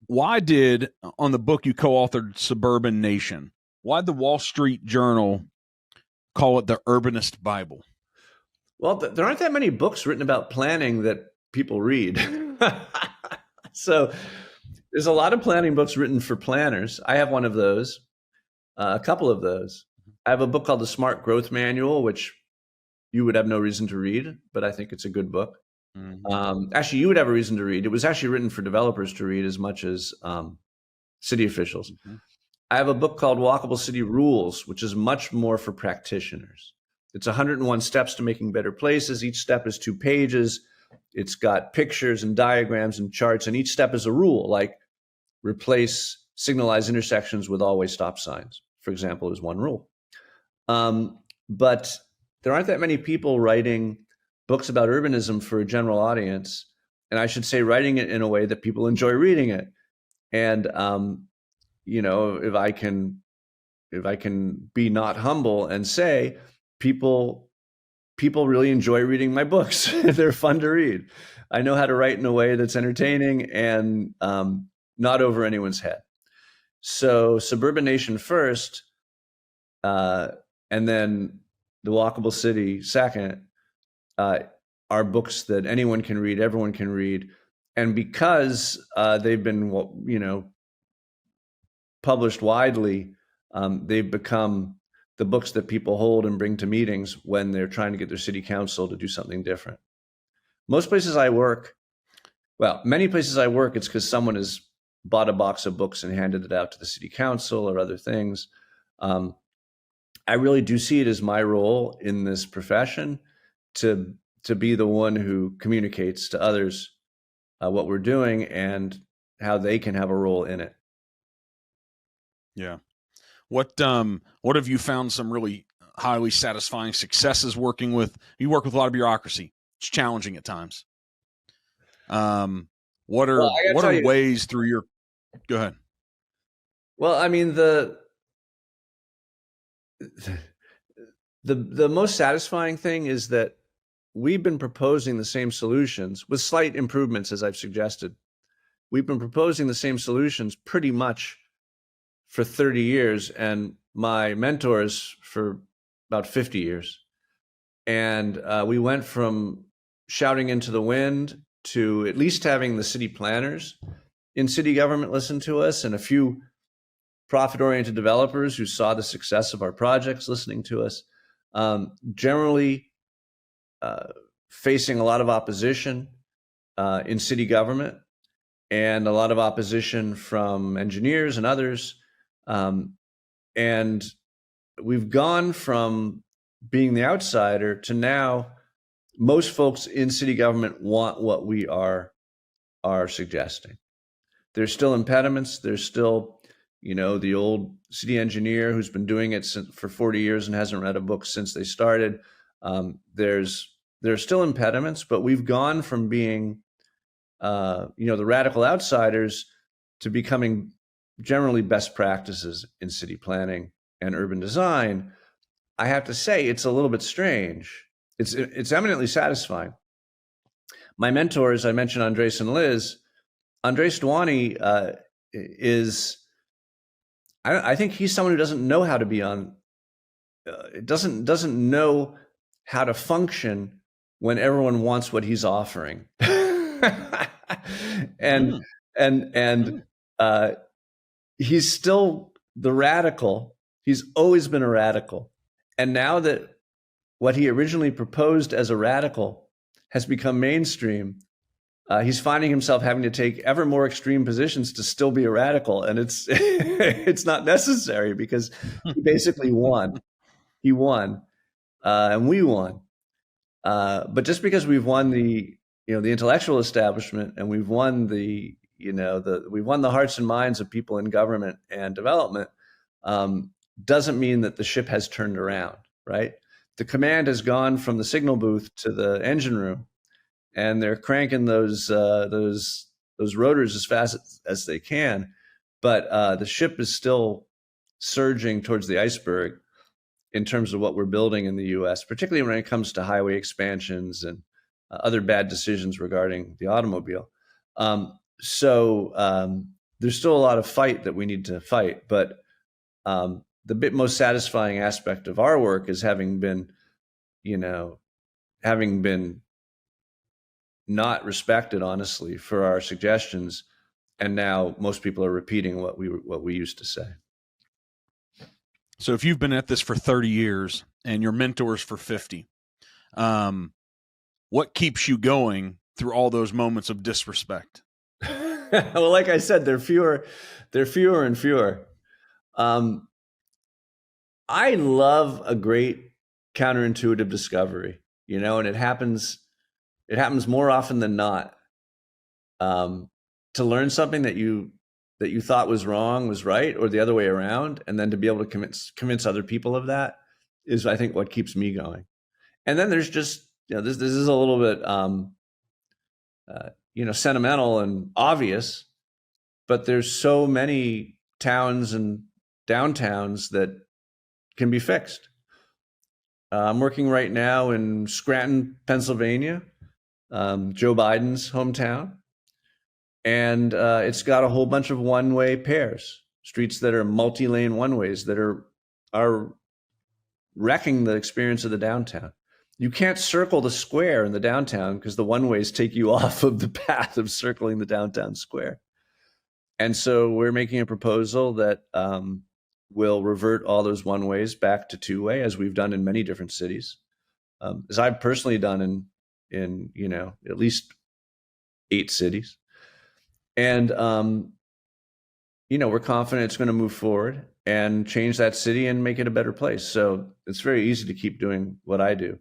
why did, on the book you co-authored, Suburban Nation, why did the Wall Street Journal call it the Urbanist Bible? Well, there aren't that many books written about planning that people read. So there's a lot of planning books written for planners. I have one of those, a couple of those. I have a book called The Smart Growth Manual, which you would have no reason to read, but I think it's a good book. Actually, you would have a reason to read. It was actually written for developers to read as much as city officials. I have a book called Walkable City Rules, which is much more for practitioners. It's 101 steps to making better places. Each step is 2 pages. It's got pictures and diagrams and charts, and each step is a rule, like replace signalized intersections with always stop signs, for example, is one rule. But there aren't that many people writing books about urbanism for a general audience, and I should say writing it in a way that people enjoy reading it. And if I can be not humble and say, people really enjoy reading my books. They're fun to read. I know how to write in a way that's entertaining and not over anyone's head. So Suburban Nation first, and then The Walkable City second, are books that anyone can read, everyone can read. And because they've been, published widely, they've become the books that people hold and bring to meetings when they're trying to get their city council to do something different. Many places I work, it's because someone has bought a box of books and handed it out to the city council or other things. I really do see it as my role in this profession to be the one who communicates to others what we're doing and how they can have a role in it. Yeah. What have you found some really highly satisfying successes working with? You work with a lot of bureaucracy. It's challenging at times. What are ways through your? Go ahead. Well, I mean, the most satisfying thing is that we've been proposing the same solutions with slight improvements, as I've suggested. We've been proposing the same solutions pretty much for 30 years, and my mentors for about 50 years. And we went from shouting into the wind to at least having the city planners in city government listen to us, and a few profit-oriented developers who saw the success of our projects listening to us. Generally facing a lot of opposition in city government, and a lot of opposition from engineers and others. And we've gone from being the outsider to now most folks in city government want what we are suggesting. There's still impediments. There's still, the old city engineer who's been doing it for 40 years and hasn't read a book since they started. There's still impediments, but we've gone from being, the radical outsiders to becoming generally best practices in city planning and urban design. I have to say, it's a little bit strange. It's eminently satisfying. My mentors, I mentioned Andres and Liz. Andres Duani I think he's someone who doesn't know how to be on, doesn't know how to function when everyone wants what he's offering. and he's still the radical. He's always been a radical. And now that what he originally proposed as a radical has become mainstream, he's finding himself having to take ever more extreme positions to still be a radical. And it's it's not necessary, because he basically won. He won, and we won. But just because we've won the intellectual establishment, and we've won we've won the hearts and minds of people in government and development, doesn't mean that the ship has turned around, right? The command has gone from the signal booth to the engine room, and they're cranking those rotors as fast as they can. But the ship is still surging towards the iceberg in terms of what we're building in the U.S., particularly when it comes to highway expansions and other bad decisions regarding the automobile. So there's still a lot of fight that we need to fight. But the most satisfying aspect of our work is having been not respected, honestly, for our suggestions, and now most people are repeating what we used to say. So if you've been at this for 30 years and your mentors for 50, what keeps you going through all those moments of disrespect? Well, like I said, they're fewer and fewer. I love a great counterintuitive discovery, and it happens more often than not. To learn something that you thought was wrong was right, or the other way around, and then to be able to convince other people of that is, I think, what keeps me going. And then there's just, this is a little bit sentimental and obvious, but there's so many towns and downtowns that can be fixed. I'm working right now in Scranton, Pennsylvania, Joe Biden's hometown. And it's got a whole bunch of one-way pairs, streets that are multi-lane one-ways that are wrecking the experience of the downtown. You can't circle the square in the downtown because the one-ways take you off of the path of circling the downtown square. And so we're making a proposal that will revert all those one-ways back to two-way, as we've done in many different cities, as I've personally done in at least 8 cities. And, we're confident it's going to move forward and change that city and make it a better place. So it's very easy to keep doing what I do.